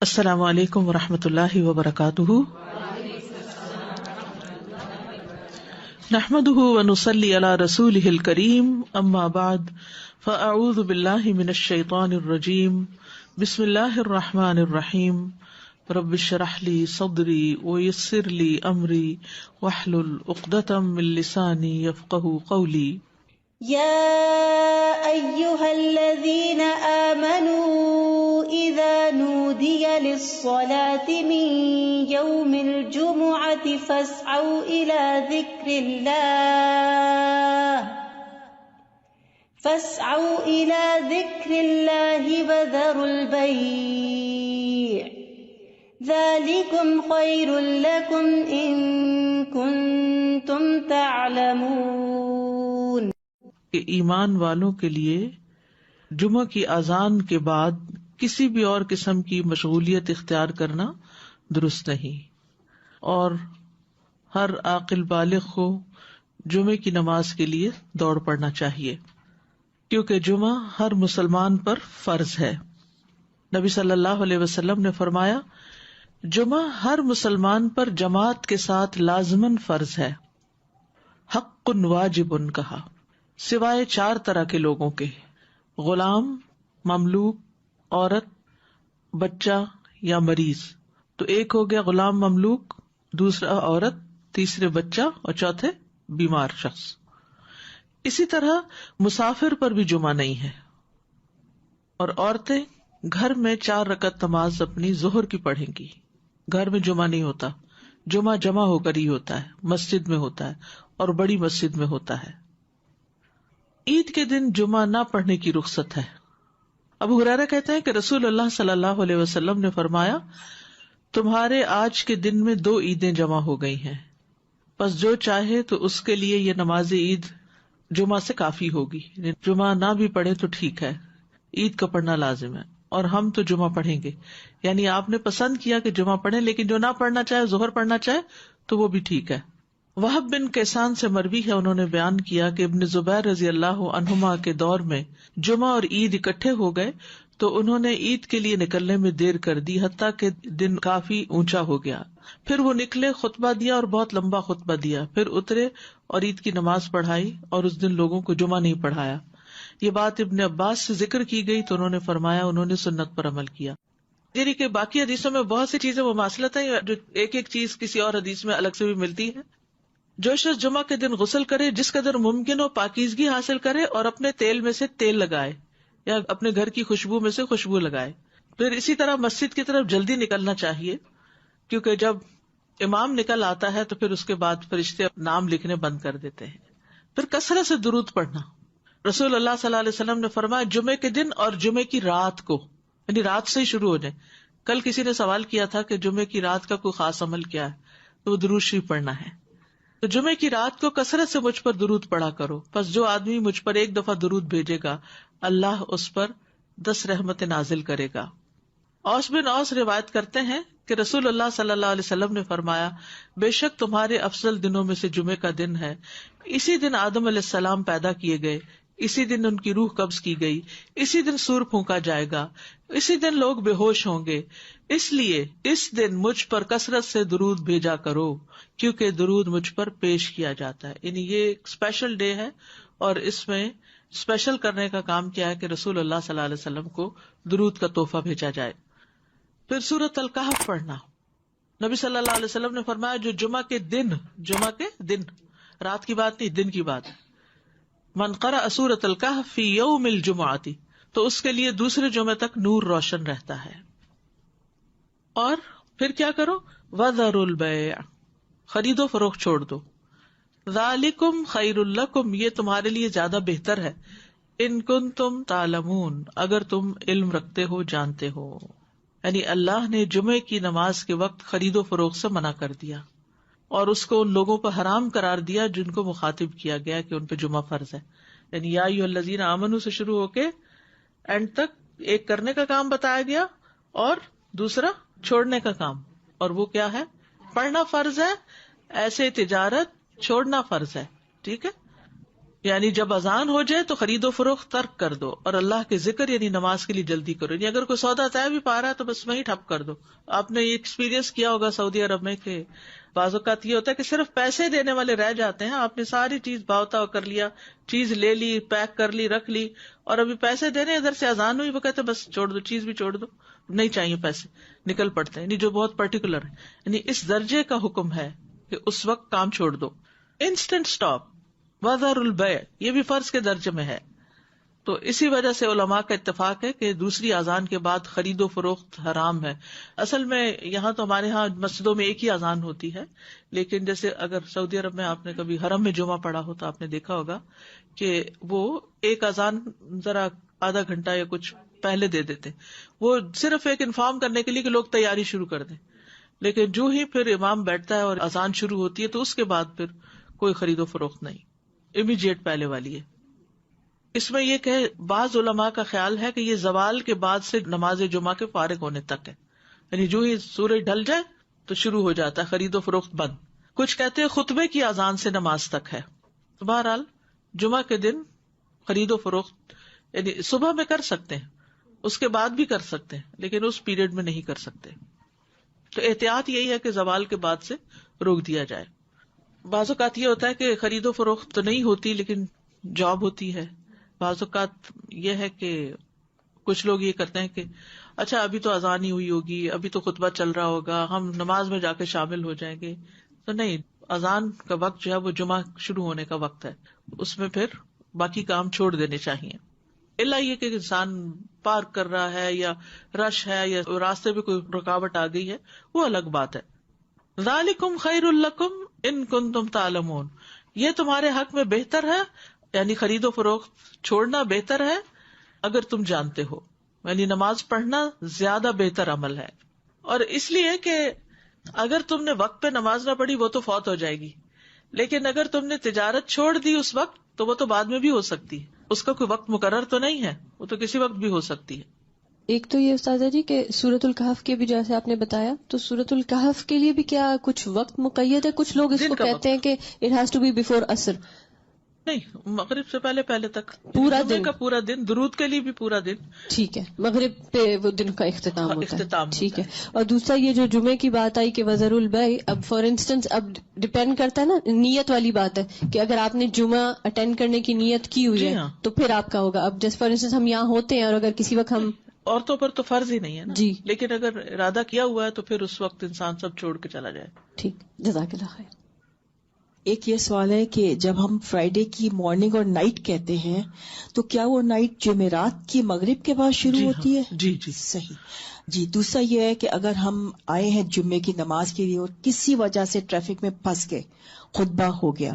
السلام علیکم ورحمۃ اللہ وبرکاتہ، نحمده ونصلی علی رسوله الکریم، اما بعد فاعوذ باللہ من الشیطان الرجیم، بسم اللہ الرحمن الرحیم، رب اشرح لی صدری ویسر لی امری واحلل عقدۃ من لسانی یفقہوا قولی۔ يا أيها الذين آمنوا إذا نودي للصلاة من يوم الجمعة فاسعوا إلى ذكر الله وذروا البيع ذلكم خير لكم إن كنتم تعلمون۔ کہ ایمان والوں کے لیے جمعہ کی اذان کے بعد کسی بھی اور قسم کی مشغولیت اختیار کرنا درست نہیں، اور ہر عاقل بالغ کو جمعے کی نماز کے لیے دوڑ پڑنا چاہیے، کیونکہ جمعہ ہر مسلمان پر فرض ہے۔ نبی صلی اللہ علیہ وسلم نے فرمایا، جمعہ ہر مسلمان پر جماعت کے ساتھ لازماً فرض ہے، حق واجب کہا، سوائے 4 طرح کے لوگوں کے: غلام، مملوک، عورت، بچہ یا مریض۔ تو ایک ہو گیا غلام مملوک، دوسرا عورت، تیسرے بچہ اور چوتھے بیمار شخص۔ اسی طرح مسافر پر بھی جمعہ نہیں ہے، اور عورتیں گھر میں 4 رکعت نماز اپنی ظہر کی پڑھیں گی۔ گھر میں جمعہ نہیں ہوتا، جمعہ جمع ہو کر ہی ہوتا ہے، مسجد میں ہوتا ہے، اور بڑی مسجد میں ہوتا ہے۔ عید کے دن جمعہ نہ پڑھنے کی رخصت ہے۔ ابو ہریرہ کہتے ہیں کہ رسول اللہ صلی اللہ علیہ وسلم نے فرمایا، تمہارے آج کے دن میں 2 عیدیں جمع ہو گئی ہیں، پس جو چاہے تو اس کے لیے یہ نماز عید جمعہ سے کافی ہوگی۔ جمعہ نہ بھی پڑھے تو ٹھیک ہے، عید کا پڑھنا لازم ہے، اور ہم تو جمعہ پڑھیں گے۔ یعنی آپ نے پسند کیا کہ جمعہ پڑھیں، لیکن جو نہ پڑھنا چاہے، ظہر پڑھنا چاہے تو وہ بھی ٹھیک ہے۔ وہب بن کیسان سے مروی ہے، انہوں نے بیان کیا کہ ابن زبیر رضی اللہ عنہما کے دور میں جمعہ اور عید اکٹھے ہو گئے تو انہوں نے عید کے لیے نکلنے میں دیر کر دی، حتیٰ کہ دن کافی اونچا ہو گیا۔ پھر وہ نکلے، خطبہ دیا اور بہت لمبا خطبہ دیا، پھر اترے اور عید کی نماز پڑھائی، اور اس دن لوگوں کو جمعہ نہیں پڑھایا۔ یہ بات ابن عباس سے ذکر کی گئی تو انہوں نے فرمایا انہوں نے سنت پر عمل کیا۔ یعنی کہ باقی حدیثوں میں بہت سی چیزیں مماثلت ہیں، جو ایک ایک چیز کسی اور حدیث میں الگ سے بھی ملتی ہے۔ جو شخص جمعہ کے دن غسل کرے، جس قدر ممکن ہو پاکیزگی حاصل کرے، اور اپنے تیل میں سے تیل لگائے یا اپنے گھر کی خوشبو میں سے خوشبو لگائے۔ پھر اسی طرح مسجد کی طرف جلدی نکلنا چاہیے، کیونکہ جب امام نکل آتا ہے تو پھر اس کے بعد فرشتے نام لکھنے بند کر دیتے ہیں۔ پھر کثرت سے درود پڑھنا۔ رسول اللہ صلی اللہ علیہ وسلم نے فرمایا، جمعے کے دن اور جمعے کی رات کو، یعنی رات سے ہی شروع ہو جائے۔ کل کسی نے سوال کیا تھا کہ جمعے کی رات کا کوئی خاص عمل کیا ہے، تو وہ درود شریف پڑھنا ہے۔ تو جمعے کی رات کو کثرت سے مجھ پر درود پڑھا کرو، پس جو آدمی مجھ پر 1 دفعہ درود بھیجے گا، اللہ اس پر 10 رحمتیں نازل کرے گا۔ اوس بن اوس روایت کرتے ہیں کہ رسول اللہ صلی اللہ علیہ وسلم نے فرمایا، بے شک تمہارے افضل دنوں میں سے جمعے کا دن ہے۔ اسی دن آدم علیہ السلام پیدا کیے گئے، اسی دن ان کی روح قبض کی گئی، اسی دن سور پھونکا جائے گا، اسی دن لوگ بے ہوش ہوں گے، اس لیے اس دن مجھ پر کثرت سے درود بھیجا کرو، کیونکہ درود مجھ پر پیش کیا جاتا ہے۔ یعنی یہ ایک اسپیشل ڈے ہے، اور اس میں اسپیشل کرنے کا کام کیا ہے کہ رسول اللہ صلی اللہ علیہ وسلم کو درود کا تحفہ بھیجا جائے۔ پھر سورۃ الکہف پڑھنا۔ نبی صلی اللہ علیہ وسلم نے فرمایا، جو جمعہ کے دن، رات کی بات نہیں، دن کی بات، من قرأ سورۃ الکہف فی یوم الجمعۃ، تو اس کے لیے دوسرے جمعے تک نور روشن رہتا ہے۔ اور پھر کیا کرو، وذروا البیع، خرید و فروخت چھوڑ دو، ذالکم خیر لکم، یہ تمہارے لیے زیادہ بہتر ہے، ان کنتم تعلمون، اگر تم علم رکھتے ہو، جانتے ہو۔ یعنی اللہ نے جمعے کی نماز کے وقت خرید و فروخت سے منع کر دیا، اور اس کو ان لوگوں پر حرام قرار دیا جن کو مخاطب کیا گیا کہ ان پہ جمعہ فرض ہے۔ یعنی یا ایھا الذین آمنوا سے شروع ہو کے اینڈ تک ایک کرنے کا کام بتایا گیا اور دوسرا چھوڑنے کا کام، اور وہ کیا ہے، پڑھنا فرض ہے، ایسے تجارت چھوڑنا فرض ہے۔ ٹھیک ہے، یعنی جب اذان ہو جائے تو خرید و فروخت ترک کر دو اور اللہ کے ذکر یعنی نماز کے لیے جلدی کرو. یعنی اگر کوئی سودا طے بھی پا رہا ہے تو بس وہیں ٹھپ کر دو. آپ نے یہ ایکسپیرینس کیا ہوگا سعودی عرب میں کہ بعض اوقات یہ ہوتا ہے کہ صرف پیسے دینے والے رہ جاتے ہیں. آپ نے ساری چیز بھاؤتا کر لیا, چیز لے لی, پیک کر لی, رکھ لی, اور ابھی پیسے دینے ادھر سے اذان ہوئی, وہ کہتے بس چھوڑ دو, چیز بھی چھوڑ دو, نہیں چاہیے پیسے, نکل پڑتے ہیں. یعنی جو بہت پرٹیکولر ہے, یعنی اس درجے کا حکم ہے کہ اس وقت کام چھوڑ دو. انسٹنٹ اسٹاپ, وذر البیع, یہ بھی فرض کے درجے میں ہے. تو اسی وجہ سے علماء کا اتفاق ہے کہ دوسری اذان کے بعد خرید و فروخت حرام ہے. اصل میں یہاں تو ہمارے ہاں مسجدوں میں ایک ہی اذان ہوتی ہے, لیکن جیسے اگر سعودی عرب میں آپ نے کبھی حرم میں جمعہ پڑھا ہو تو آپ نے دیکھا ہوگا کہ وہ ایک اذان ذرا آدھا گھنٹہ یا کچھ پہلے دے دیتے, وہ صرف ایک انفارم کرنے کے لیے کہ لوگ تیاری شروع کر دیں. لیکن جو ہی پھر امام بیٹھتا ہے اور اذان شروع ہوتی ہے تو اس کے بعد پھر کوئی خرید و فروخت نہیں, امیڈیٹ پہلے والی ہے. اس میں یہ کہ بعض علماء کا خیال ہے کہ یہ زوال کے بعد سے نماز جمعہ کے فارغ ہونے تک ہے, یعنی جو ہی سورج ڈھل جائے تو شروع ہو جاتا ہے خرید و فروخت بند. کچھ کہتے ہیں خطبے کی اذان سے نماز تک ہے. تو بہرحال جمعہ کے دن خرید و فروخت یعنی صبح میں کر سکتے ہیں, اس کے بعد بھی کر سکتے ہیں, لیکن اس پیریڈ میں نہیں کر سکتے. تو احتیاط یہی ہے کہ زوال کے بعد سے روک دیا جائے. بعض اوقات یہ ہوتا ہے کہ خرید و فروخت تو نہیں ہوتی لیکن جاب ہوتی ہے. بعض اوقات یہ ہے کہ کچھ لوگ یہ کرتے ہیں کہ اچھا ابھی تو اذان ہی ہوئی ہوگی, ابھی تو خطبہ چل رہا ہوگا, ہم نماز میں جا کے شامل ہو جائیں گے. تو نہیں, اذان کا وقت جو ہے وہ جمعہ شروع ہونے کا وقت ہے, اس میں پھر باقی کام چھوڑ دینے چاہیے. الا یہ کہ انسان پارک کر رہا ہے یا رش ہے یا راستے میں کوئی رکاوٹ آ گئی ہے, وہ الگ بات ہے. ذالکم خیر لکم ان کنتم تعلمون, یہ تمہارے حق میں بہتر ہے, یعنی خرید و فروخت چھوڑنا بہتر ہے اگر تم جانتے ہو. یعنی نماز پڑھنا زیادہ بہتر عمل ہے. اور اس لیے کہ اگر تم نے وقت پہ نماز نہ پڑھی وہ تو فوت ہو جائے گی, لیکن اگر تم نے تجارت چھوڑ دی اس وقت تو وہ تو بعد میں بھی ہو سکتی ہے, اس کا کوئی وقت مقرر تو نہیں ہے, وہ تو کسی وقت بھی ہو سکتی ہے. ایک تو یہ استاذہ جی کہ سورۃ الکہف کے بھی جیسے آپ نے بتایا, تو سورۃ الکہف کے لیے بھی کیا کچھ وقت مقید ہے؟ کچھ لوگ اس کو کہتے ہیں کہ it has to be before عصر. نہیں, مغرب سے پہلے تک پورا دن کا پورا دن, درود کے لیے بھی پورا دن. ٹھیک ہے, مغرب پہ وہ دن کا اختتام ہوتا ہے. ٹھیک ہے. اور دوسرا یہ جو جمعے کی بات آئی کہ وذر البیع, اب فار انسٹنس اب ڈپینڈ کرتا ہے نا, نیت والی بات ہے کہ اگر آپ نے جمعہ اٹینڈ کرنے کی نیت کی ہوئی ہے تو پھر آپ کا ہوگا. اب جیسے فار انسٹنس ہم یہاں ہوتے ہیں اور اگر کسی وقت ہم, عورتوں پر تو فرض ہی نہیں ہے نا, جی, لیکن اگر ارادہ کیا ہوا ہے تو پھر اس وقت انسان سب چھوڑ کے چلا جائے. ٹھیک, جزاک اللہ خیر. ایک یہ سوال ہے کہ جب ہم فرائیڈے کی مارننگ اور نائٹ کہتے ہیں تو کیا وہ نائٹ جمعرات کی مغرب کے بعد شروع ہوتی ہے؟ جی صحیح. جی, دوسرا یہ ہے کہ اگر ہم آئے ہیں جمعے کی نماز کے لیے اور کسی وجہ سے ٹریفک میں پھنس گئے, خطبہ ہو گیا,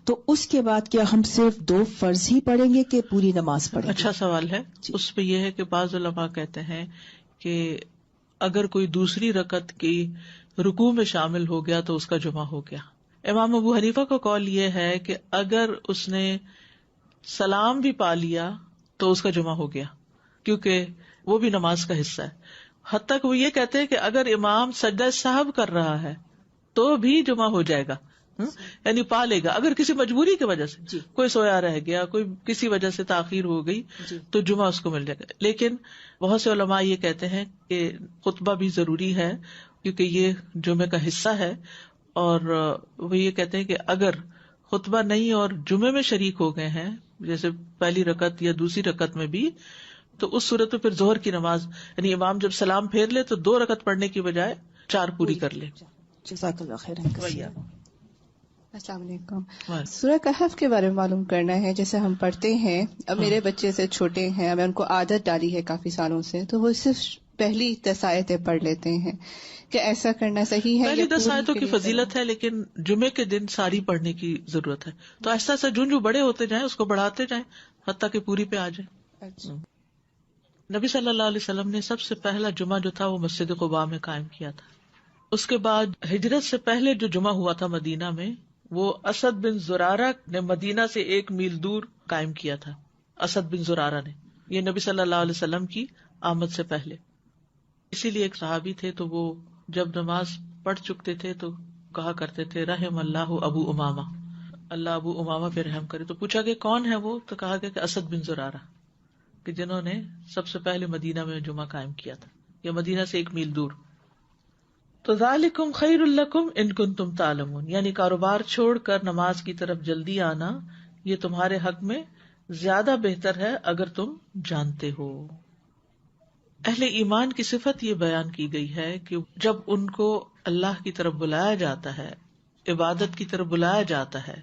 تو اس کے بعد کیا ہم صرف 2 فرض ہی پڑھیں گے کہ پوری نماز پڑھیں گے؟ اچھا سوال ہے. اس پہ یہ ہے کہ بعض علماء کہتے ہیں کہ اگر کوئی دوسری رکعت کی رکوع میں شامل ہو گیا تو اس کا جمعہ ہو گیا. امام ابو حنیفہ کا قول یہ ہے کہ اگر اس نے سلام بھی پا لیا تو اس کا جمعہ ہو گیا, کیونکہ وہ بھی نماز کا حصہ ہے. حتیٰ کہ وہ یہ کہتے ہیں کہ اگر امام سجدہ سہو کر رہا ہے تو بھی جمعہ ہو جائے گا, یعنی پا لے گا. اگر کسی مجبوری کی وجہ سے کوئی سویا رہ گیا, کوئی کسی وجہ سے تاخیر ہو گئی تو جمعہ اس کو مل جائے گا. لیکن بہت سے علماء یہ کہتے ہیں کہ خطبہ بھی ضروری ہے کیونکہ یہ جمعے کا حصہ ہے, اور وہ یہ کہتے ہیں کہ اگر خطبہ نہیں اور جمعے میں شریک ہو گئے ہیں جیسے پہلی رکعت یا دوسری رکعت میں بھی, تو اس صورت میں پھر ظہر کی نماز یعنی امام جب سلام پھیر لے تو 2 رکعت پڑھنے کی بجائے 4 پوری کر لے. جزاک اللہ خیر. السلام علیکم. سورہ کہف کے بارے میں معلوم کرنا ہے. جیسے ہم پڑھتے ہیں, اب میرے بچے سے چھوٹے ہیں, میں ان کو عادت ڈالی ہے کافی سالوں سے, تو وہ صرف پہلی 10 آیتیں پڑھ لیتے ہیں. کہ ایسا کرنا صحیح ہے؟ پہلی 10 آیتوں کی فضیلت ہے, لیکن جمعے کے دن ساری پڑھنے کی ضرورت ہے. تو ایسا ایسا جو بڑے ہوتے جائیں اس کو بڑھاتے جائیں حتیٰ کہ پوری پہ آ جائے. اچھا. نبی صلی اللہ علیہ وسلم نے سب سے پہلا جمعہ جو تھا وہ مسجد قباء میں قائم کیا تھا. اس کے بعد ہجرت سے پہلے جو جمعہ ہوا تھا مدینہ میں, وہ اسد بن زرارہ نے مدینہ سے 1 میل دور قائم کیا تھا. اسد بن زرارہ نے, یہ نبی صلی اللہ علیہ وسلم کی آمد سے پہلے. اسی لیے ایک صحابی تھے تو وہ جب نماز پڑھ چکتے تھے تو کہا کرتے تھے رحم اللہ ابو امامہ, اللہ ابو امامہ پہ رحم کرے. تو پوچھا کہ کون ہے وہ؟ تو کہا گیا کہ اسد بن زرارہ، کہ جنہوں نے سب سے پہلے مدینہ میں جمعہ قائم کیا تھا، یا مدینہ سے 1 میل دور. تو ذالکم خیر لکم ان کنتم تعلمون، یعنی کاروبار چھوڑ کر نماز کی طرف جلدی آنا یہ تمہارے حق میں زیادہ بہتر ہے اگر تم جانتے ہو. اہل ایمان کی صفت یہ بیان کی گئی ہے کہ جب ان کو اللہ کی طرف بلایا جاتا ہے، عبادت کی طرف بلایا جاتا ہے،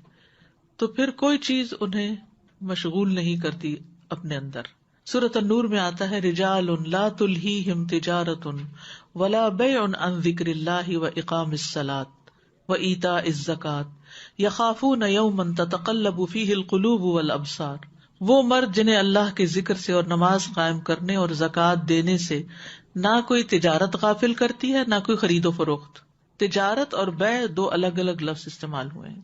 تو پھر کوئی چیز انہیں مشغول نہیں کرتی اپنے اندر. سورۃ النور میں آتا ہے رجال لا تلہیہم تجارۃ ولا بیع عن ذکر اللہ واقام الصلاۃ وایتاء الزکاۃ یخافون یوما تتقلب فیہ القلوب والابصار. وہ مرد جنہیں اللہ کے ذکر سے اور نماز قائم کرنے اور زکوٰۃ دینے سے نہ کوئی تجارت غافل کرتی ہے، نہ کوئی خرید و فروخت. تجارت اور بیع 2 الگ الگ لفظ استعمال ہوئے ہیں.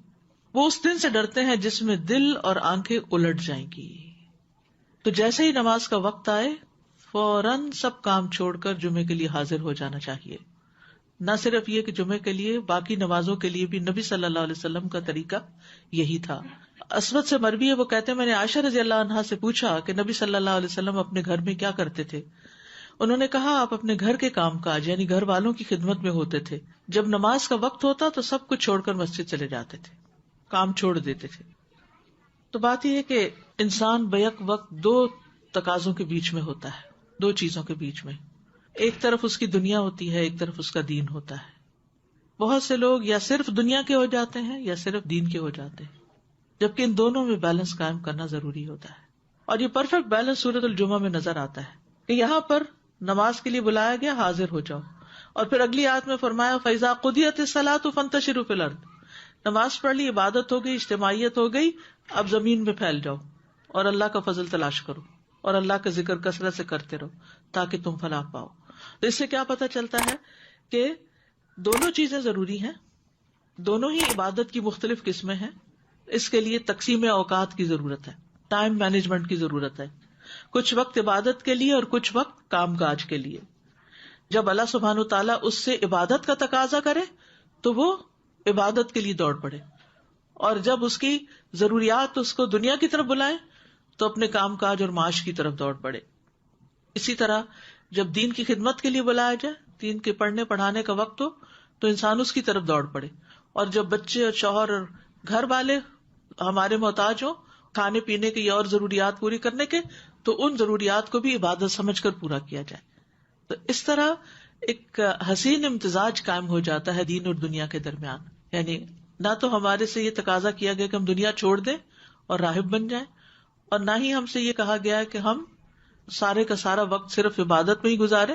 وہ اس دن سے ڈرتے ہیں جس میں دل اور آنکھیں الٹ جائیں گی. تو جیسے ہی نماز کا وقت آئے فوراً سب کام چھوڑ کر جمعے کے لیے حاضر ہو جانا چاہیے. نہ صرف یہ کہ جمعے کے لیے، باقی نمازوں کے لیے بھی نبی صلی اللہ علیہ وسلم کا طریقہ یہی تھا. اسود سے مروی ہے، وہ کہتے ہیں میں نے عائشہ رضی اللہ عنہا سے پوچھا کہ نبی صلی اللہ علیہ وسلم اپنے گھر میں کیا کرتے تھے. انہوں نے کہا آپ اپنے گھر کے کام کاج یعنی گھر والوں کی خدمت میں ہوتے تھے. جب نماز کا وقت ہوتا تو سب کچھ چھوڑ کر مسجد چلے جاتے تھے، کام چھوڑ دیتے تھے. تو بات یہ ہے کہ انسان بیک وقت 2 تقاضوں کے بیچ میں ہوتا ہے، 2 چیزوں کے بیچ میں. ایک طرف اس کی دنیا ہوتی ہے، ایک طرف اس کا دین ہوتا ہے. بہت سے لوگ یا صرف دنیا کے ہو جاتے ہیں یا صرف دین کے ہو جاتے ہیں، جبکہ ان دونوں میں بیلنس قائم کرنا ضروری ہوتا ہے. اور یہ پرفیکٹ بیلنس سورۃ الجمعہ میں نظر آتا ہے کہ یہاں پر نماز کے لیے بلایا گیا، حاضر ہو جاؤ. اور پھر اگلی آیت میں فرمایا فَإِذَا قُضِيَتِ الصَّلَاةُ فَانتَشِرُوا فِي الْأَرْضِ. نماز پڑھ لی، عبادت ہو گئی، اجتماعیت ہو گئی، اب زمین میں پھیل جاؤ اور اللہ کا فضل تلاش کرو اور اللہ کا ذکر کثرت سے کرتے رہو تاکہ تم فلاح پاؤ. تو اس سے کیا پتہ چلتا ہے کہ دونوں چیزیں ضروری ہیں، دونوں ہی عبادت کی مختلف قسمیں ہیں. اس کے لیے تقسیم اوقات کی ضرورت ہے، ٹائم مینجمنٹ کی ضرورت ہے. کچھ وقت عبادت کے لیے اور کچھ وقت کام کاج کے لیے. جب اللہ سبحانہ و تعالیٰ اس سے عبادت کا تقاضا کرے تو وہ عبادت کے لیے دوڑ پڑے، اور جب اس کی ضروریات اس کو دنیا کی طرف بلائیں تو اپنے کام کاج اور معاش کی طرف دوڑ پڑے. اسی طرح جب دین کی خدمت کے لیے بلایا جائے، دین کے پڑھنے پڑھانے کا وقت ہو تو انسان اس کی طرف دوڑ پڑے. اور جب بچے اور شوہر اور گھر والے ہمارے محتاج ہوں کھانے پینے کی اور ضروریات پوری کرنے کے، تو ان ضروریات کو بھی عبادت سمجھ کر پورا کیا جائے. تو اس طرح ایک حسین امتزاج قائم ہو جاتا ہے دین اور دنیا کے درمیان. یعنی نہ تو ہمارے سے یہ تقاضا کیا گیا کہ ہم دنیا چھوڑ دیں اور راہب بن جائیں، اور نہ ہی ہم سے یہ کہا گیا ہے کہ ہم سارے کا سارا وقت صرف عبادت میں ہی گزارے.